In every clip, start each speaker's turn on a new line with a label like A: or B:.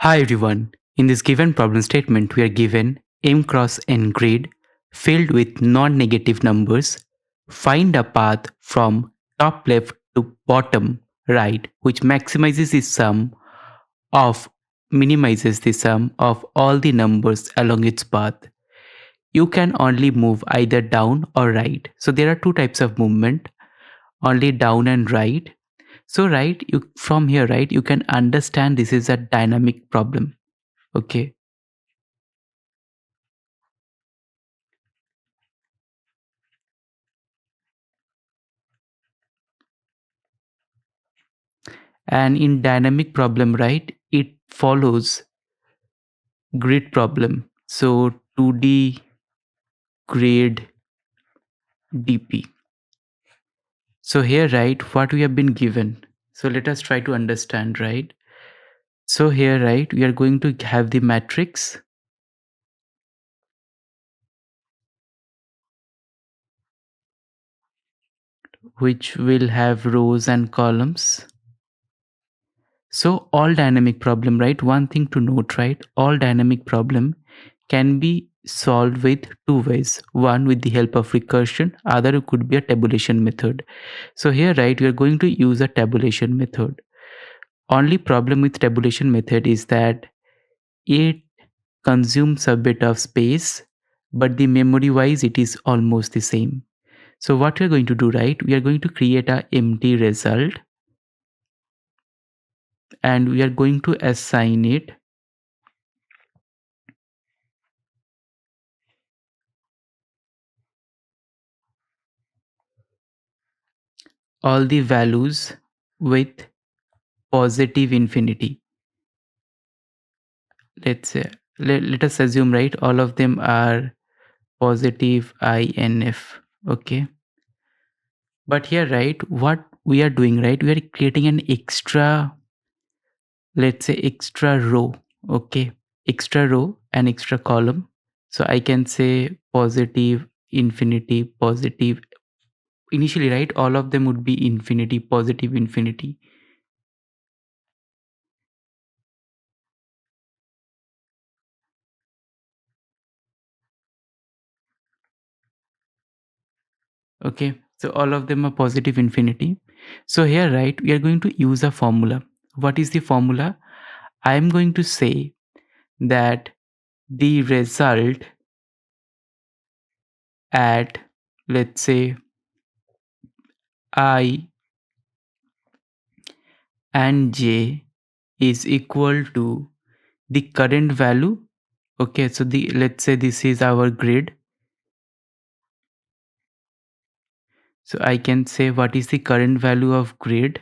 A: Hi everyone. In this given problem statement, we are given m cross n grid filled with non-negative numbers. Find a path from top left to bottom right which maximizes the sum of minimizes the sum of all the numbers along its path. You can only move either down or right. So there are two types of movement, only down and right. So right, you from here, right, you can understand this is a dynamic problem. Okay. And in dynamic problem, right, it follows grid problem. So 2D grid DP. So here, right, what we have been given. So let us try to understand, right? So here, right, we are going to have the matrix which will have rows and columns. So all dynamic problem, right? One thing to note, right? All dynamic problem can be solved with two ways. One with the help of recursion, other could be a tabulation method. So here, right, we are going to use a tabulation method. Only problem with tabulation method is that it consumes a bit of space, but the memory wise it is almost the same. So what we are going to do, right, we are going to create a empty result and we are going to assign it all the values with positive infinity. Let's say, let us assume, right, all of them are positive inf. Okay, but here, right, what we are doing, right, we are creating an extra, let's say, extra row. Okay, extra row and extra column. So I can say positive infinity positive. Initially, right, all of them would be infinity positive infinity. Okay, so all of them are positive infinity. So here, right, we are going to use a formula. What is the formula? I am going to say that the result at, let's say, I and j is equal to the current value. Okay, so the, let's say this is our grid. So I can say what is the current value of grid.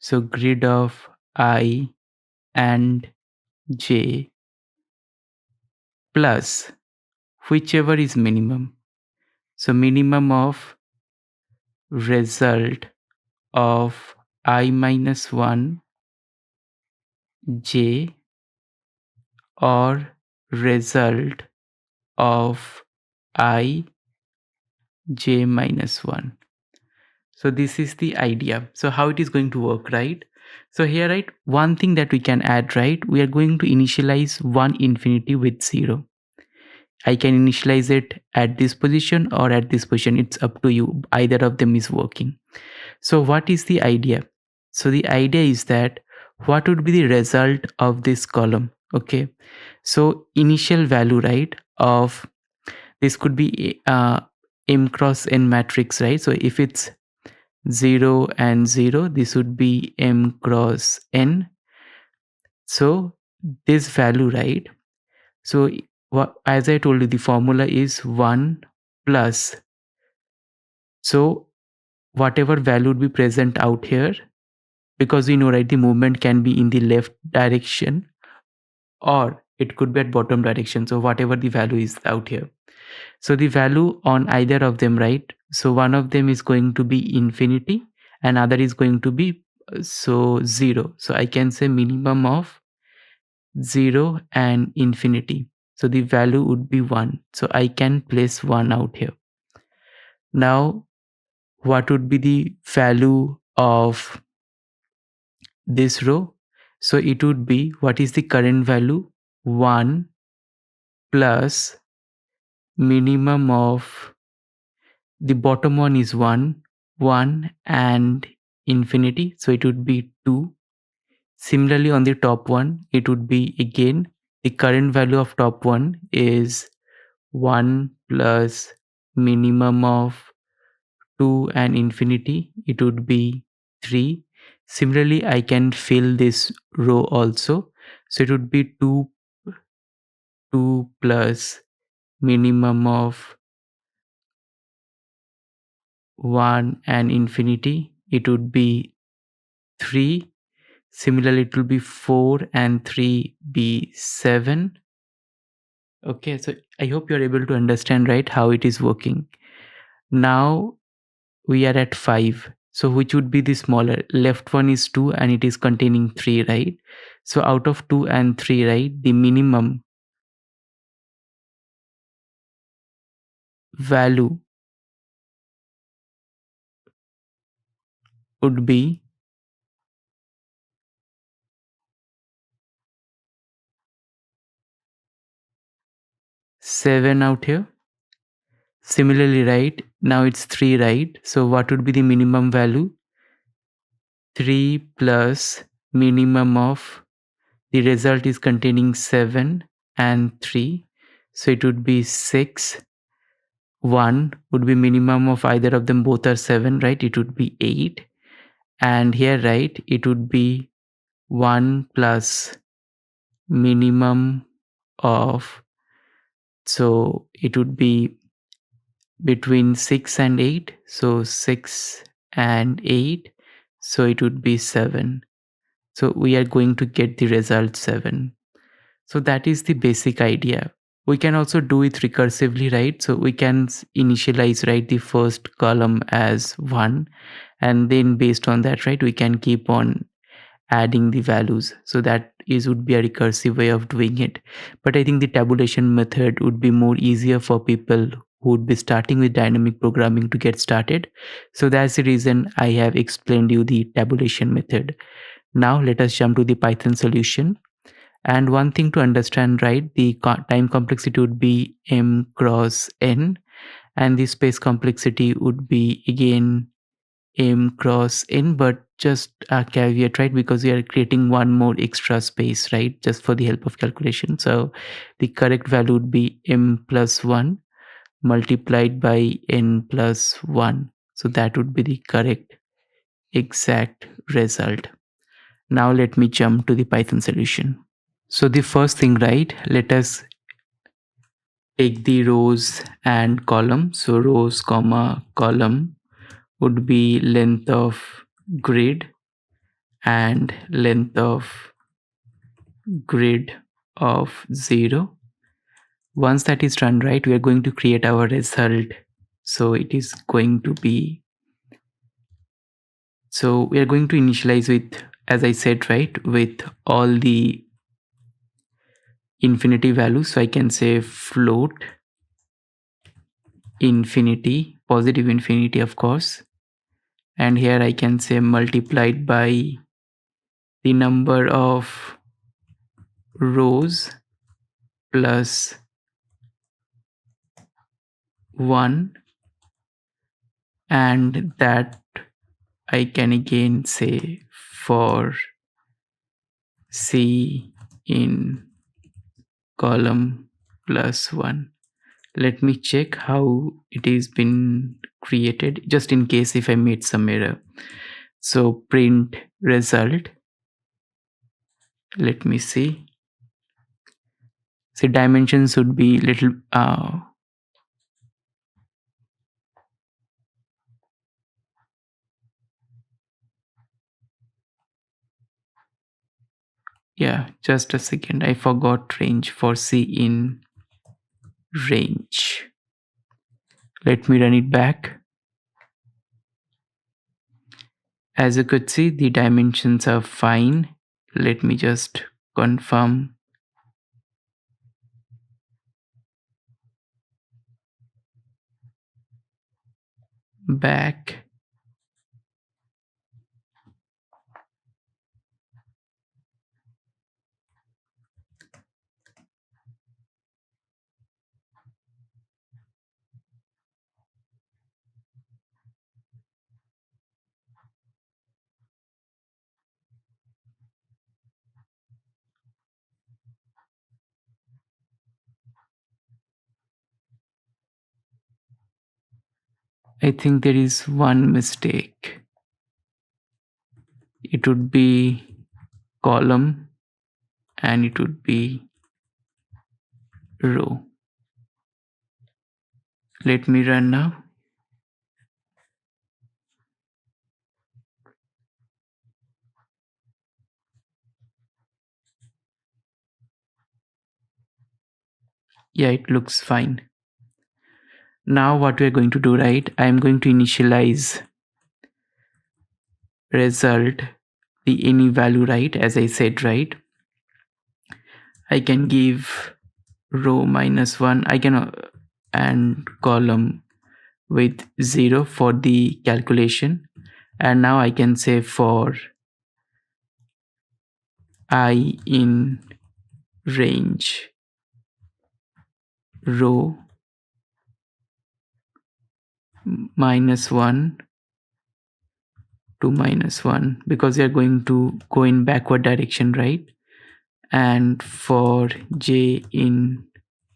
A: So grid of I and j plus whichever is minimum. So minimum of result of I minus 1 j or result of I j minus 1. So this is the idea. So how it is going to work, right? So here, right, one thing that we can add, right, we are going to initialize 1 infinity with 0. I can initialize it at this position or at this position. It's up to you. Either of them is working. So what is the idea? So the idea is that what would be the result of this column? Okay. So initial value, right, of this could be m cross n matrix, right? So if it's 0 and 0, this would be m cross n. So this value, right? So what, as I told you, the formula is 1 plus. So whatever value would be present out here, because we know, right, the movement can be in the left direction or it could be at bottom direction. So whatever the value is out here. So the value on either of them, right? So one of them is going to be infinity and other is going to be 0. So I can say minimum of 0 and infinity. So the value would be 1. So I can place 1 out here. Now, what would be the value of this row? So it would be, what is the current value? 1 plus minimum of, the bottom one is 1 and infinity, so it would be 2. Similarly, on the top one, it would be again, the current value of top one is 1 plus minimum of 2 and infinity, it would be 3. Similarly, I can fill this row also. So it would be 2 plus minimum of 1 and infinity, it would be 3. Similarly, it will be 4 and 3 be 7. Okay, so I hope you're able to understand, right, how it is working. Now we are at 5. So which would be the smaller? Left one is 2 and it is containing 3, right? So out of 2 and 3, right, the minimum value would be 7 out here. Similarly, right, now it's 3, right? So what would be the minimum value? 3 plus minimum of, the result is containing 7 and 3. So it would be 6. 1 would be minimum of either of them, both are 7, right? It would be 8. And here, right, it would be 1 plus minimum of, so it would be between 6 and 8. So 6 and 8. So it would be 7. So we are going to get the result 7. So that is the basic idea. We can also do it recursively, right? So we can initialize, right, the first column as 1, and then based on that, right, we can keep on adding the values. So that is would be a recursive way of doing it. But I think the tabulation method would be more easier for people who would be starting with dynamic programming to get started. So that's the reason I have explained you the tabulation method. Now let us jump to the Python solution. And one thing to understand, right, the time complexity would be m cross n, and the space complexity would be again m cross n, but just a caveat, right, because we are creating one more extra space, right, just for the help of calculation. So the correct value would be m plus 1 multiplied by n plus 1. So that would be the correct exact result. Now let me jump to the Python solution. So the first thing, right, let us take the rows and column. So rows comma column would be length of grid and length of grid of 0. Once that is done, right, we are going to create our result. So it is going to be, so we are going to initialize with, as I said, right, with all the infinity values. So I can say float infinity, positive infinity, of course. And here I can say multiplied by the number of rows plus 1, and that I can again say for C in column plus 1. Let me check how it is been created, just in case if I made some error. So print result. Let me see. So dimensions would be little yeah, just a second. I forgot range for C in range. Let me run it back. As you could see, the dimensions are fine. Let me just confirm. Back. I think there is one mistake. It would be column and it would be row. Let me run now. Yeah, it looks fine. Now what we're going to do, right? I'm going to initialize result, the any value, right? As I said, right? I can give row -1, I can and column with 0 for the calculation. And now I can say for I in range row -1 to -1, because we are going to go in backward direction, right? And for j in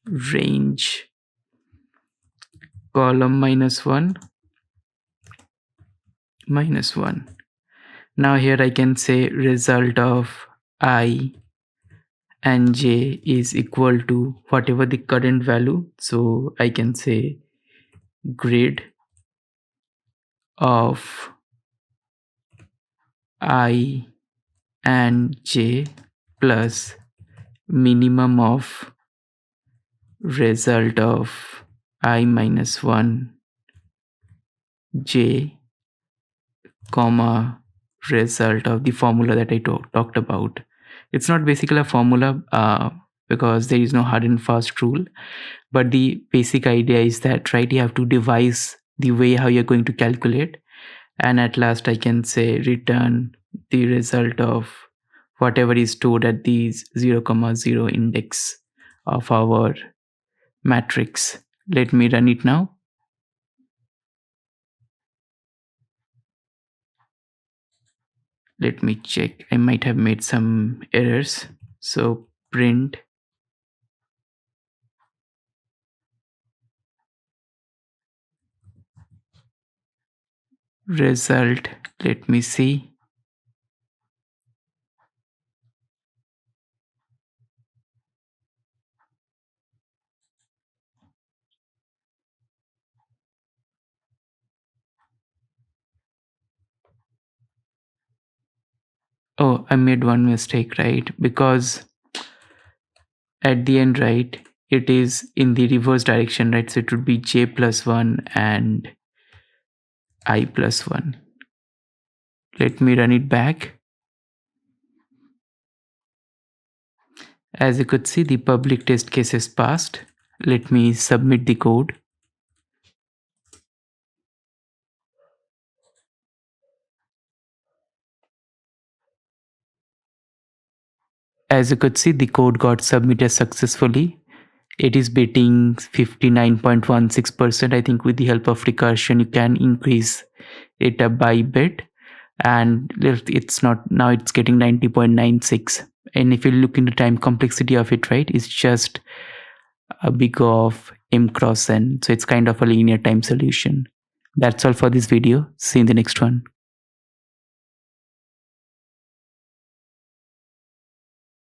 A: range column -1 -1. Now here I can say result of I and j is equal to whatever the current value. So I can say grid of I and j plus minimum of result of I -1 j comma result of the formula that I talked about. It's not basically a formula because there is no hard and fast rule, but the basic idea is that, right, you have to devise the way how you're going to calculate, and at last I can say return the result of whatever is stored at the 0,0 index of our matrix. Let me run it now. Let me check. I might have made some errors. So print result. Let me see. Oh, I made one mistake, right? Because at the end, right, it is in the reverse direction, right? So it would be j plus 1 and I plus 1. Let me run it back. As you could see, the public test case is passed. Let me submit the code. As you could see, the code got submitted successfully. It is beating 59.16%. I think with the help of recursion, you can increase it up by a bit. And it's not, now it's getting 90.96. And if you look into time complexity of it, right, it's just a big of m cross n. So it's kind of a linear time solution. That's all for this video. See you in the next one.